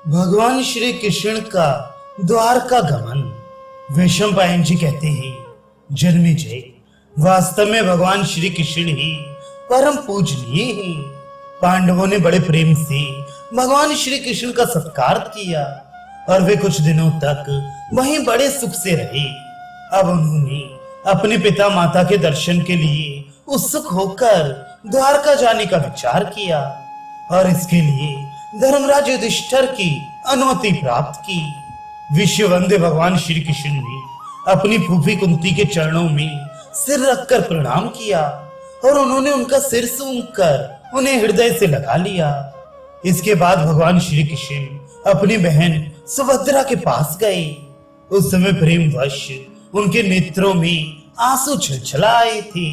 भगवान श्री कृष्ण का द्वारका गमन। वैशंपायन जी कहते हैं, जन्मेजय, वास्तव में भगवान श्री कृष्ण ही परम पूजनीय हैं। पांडवों ने बड़े प्रेम से भगवान श्री कृष्ण का सत्कार किया और वे कुछ दिनों तक वहीं बड़े सुख से रहे। अब उन्होंने अपने पिता माता के दर्शन के लिए उत्सुक होकर द्वारका जाने का विचार किया और इसके लिए धर्मराज युधिष्ठिर की अनुमति प्राप्त की। विश्ववंद्य भगवान श्री कृष्ण ने अपनी फूफी कुंती के चरणों में सिर रखकर प्रणाम किया और उन्होंने उनका सिर सूंघकर उन्हें हृदय से लगा लिया। इसके बाद भगवान श्री कृष्ण अपनी बहन सुभद्रा के पास गए। उस समय प्रेमवश उनके नेत्रों में आंसू छलछला आए थे।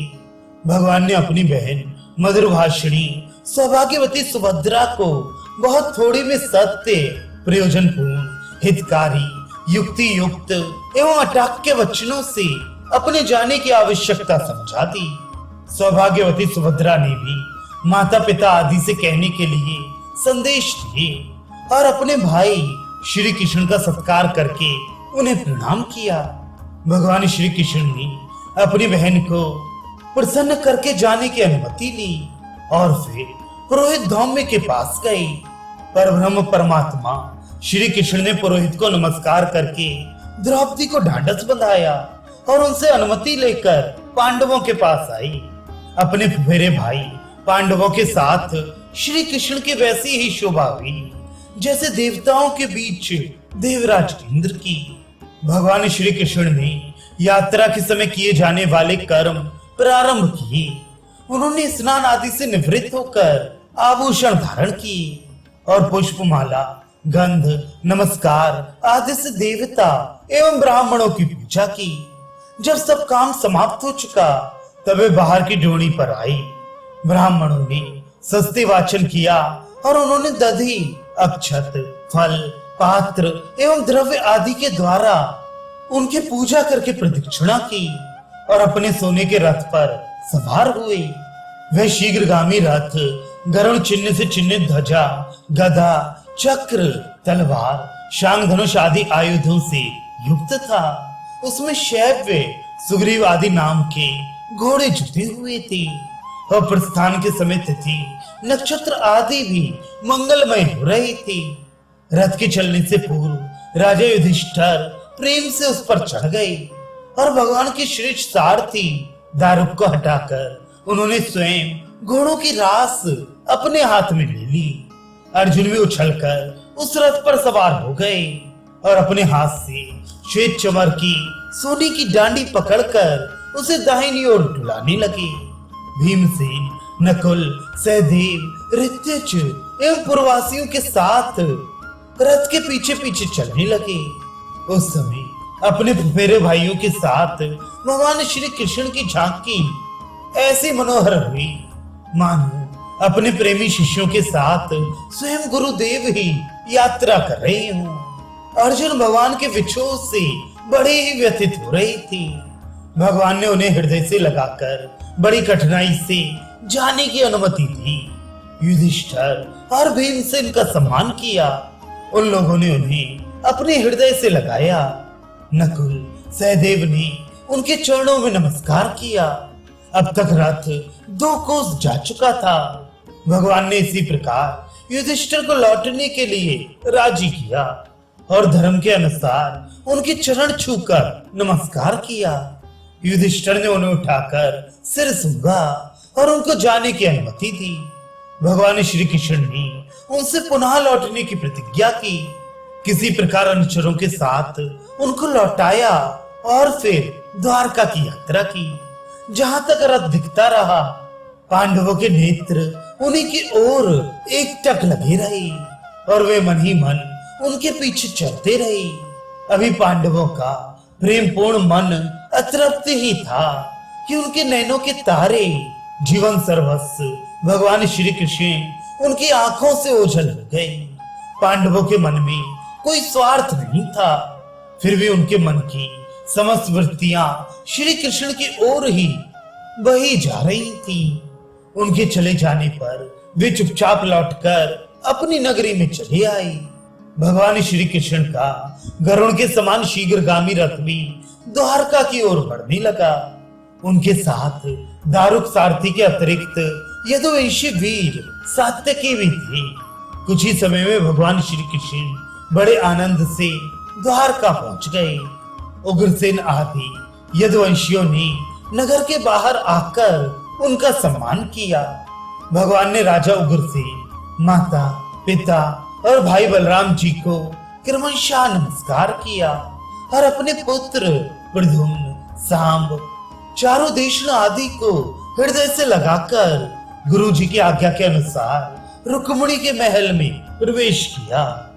भगवान ने अपनी बहन मधुरभाषिणी सौभाग्यवती सुभद्रा को बहुत थोड़ी में सत्य, प्रयोजनपूर्ण, हितकारी, युक्ति युक्त एवं अटाक्य वचनों से अपने जाने की आवश्यकता समझा दी। सौभाग्यवती सुभद्रा ने भी माता पिता आदि से कहने के लिए संदेश दिए और अपने भाई श्री कृष्ण का सत्कार करके उन्हें प्रणाम किया। भगवान श्री कृष्ण ने अपनी बहन को प्रसन्न करके जाने की अनुमति ली और फिर पुरोहित धौम्य के पास गए। पर ब्रह्म परमात्मा श्री कृष्ण ने पुरोहित को नमस्कार करके द्रौपदी को ढांढस बंधाया और उनसे अनुमति लेकर पांडवों के पास आई। अपने फुफेरे भाई पांडवों के साथ श्री कृष्ण की वैसी ही शोभा हुई जैसे देवताओं के बीच देवराज इंद्र की। भगवान श्री कृष्ण ने यात्रा के समय किए जाने वाले कर्म प्रारंभ किए। उन्होंने स्नान आदि से निवृत्त होकर आभूषण धारण किए और पुष्पमाला, गंध, नमस्कार आदि से देवता एवं ब्राह्मणों की पूजा की। जब सब काम समाप्त हो चुका तब वे बाहर की ड्योढ़ी पर आई। ब्राह्मणों ने सस्ते वाचन किया और उन्होंने दधी, अक्षत, फल, पात्र एवं द्रव्य आदि के द्वारा उनकी पूजा करके प्रदक्षिणा की और अपने सोने के रथ पर सवार हुए। वह शीघ्रगामी रथ गरुड़ चिन्ह से चिन्हित ध्वजा, गदा, चक्र, तलवार, शांग धनुष आदि आयुधों से युक्त था। उसमें शैव्य, सुग्रीव आदि नाम के घोड़े जुटे हुए थे और प्रस्थान के समय तिथि, नक्षत्र आदि भी मंगलमय हो रही थी। रथ के चलने से पूर्व राजा युधिष्ठिर प्रेम से उस पर चढ़ गए और भगवान के श्रेष्ठ सारथी दारुक को हटाकर उन्होंने स्वयं घोड़ों की रास अपने हाथ में ले ली। अर्जुन भी उछलकर उस रथ पर सवार हो गए और अपने हाथ से श्वेत चमर की सोने की डांडी पकड़कर उसे दाहिनी ओर डुलाने लगे। भीमसेन, नकुल, सहदेव, ऋत्विज एवं पूर्ववासियों के साथ रथ के पीछे पीछे चलने लगे। उस समय अपने फुफेरे भाइयों के साथ भगवान श्री कृष्ण की झांकी ऐसी मनोहर हुई मानो अपने प्रेमी शिष्यों के साथ स्वयं गुरुदेव ही यात्रा कर रहे हों। अर्जुन भगवान के विछोह से बड़े ही व्यथित हो रहे थे। भगवान ने उन्हें हृदय से लगाकर बड़ी कठिनाई से जाने की अनुमति दी। युधिष्ठिर और भीमसेन का सम्मान किया। उन लोगों ने उन्हें अपने हृदय से लगाया। नकुल, सहदेव ने उनके चरणों में नमस्कार किया। अब तक रथ 2 कोस जा चुका था। भगवान ने इसी प्रकार युधिष्ठिर को लौटने के लिए राजी किया और धर्म के अनुसार उनके चरण छूकर नमस्कार किया। युधिष्ठिर ने उन्हें उठाकर सिर सूंघा और उनको जाने की अनुमति दी। भगवान श्री कृष्ण ने उनसे पुनः लौटने की प्रतिज्ञा की। किसी प्रकार अनुचरों के साथ उनको लौटाया और फिर द्वारका की यात्रा की। जहां तक रथ दिखता रहा पांडवों के नेत्र उन्हीं की ओर एकटक लगे रहे और वे मन ही मन उनके पीछे चलते रहे। अभी पांडवों का प्रेमपूर्ण मन अतृप्त ही था कि उनके नैनों के तारे, जीवन सर्वस्व भगवान श्री कृष्ण उनकी आंखों से ओझल हो गए। पांडवों के मन में कोई स्वार्थ नहीं था, फिर भी उनके मन की समस्त वृत्तियां श्री कृष्ण की ओर ही बही जा रही थी। उनके चले जाने पर वे चुपचाप लौटकर अपनी नगरी में चले आए। भगवान श्री कृष्ण का गरुड़ के समान शीघ्रगामी रथ भी द्वारका की ओर बढ़ने लगा। उनके साथ दारुक सारथी के अतिरिक्त यदुवंशी वीर सात्यकी भी थे। कुछ ही समय में भगवान श्री कृष्ण बड़े आनंद से द्वारका पहुंच गए। उग्रसेन आदि यदुवंशियों ने नगर के बाहर आकर उनका सम्मान किया। भगवान ने राजा उग्रसेन, माता, पिता और भाई बलराम जी को क्रमशः नमस्कार किया और अपने पुत्र प्रद्युम्न, सांब, चारों देशना आदि को हृदय से लगाकर गुरु जी की आज्ञा के अनुसार रुक्मिणी के महल में प्रवेश किया।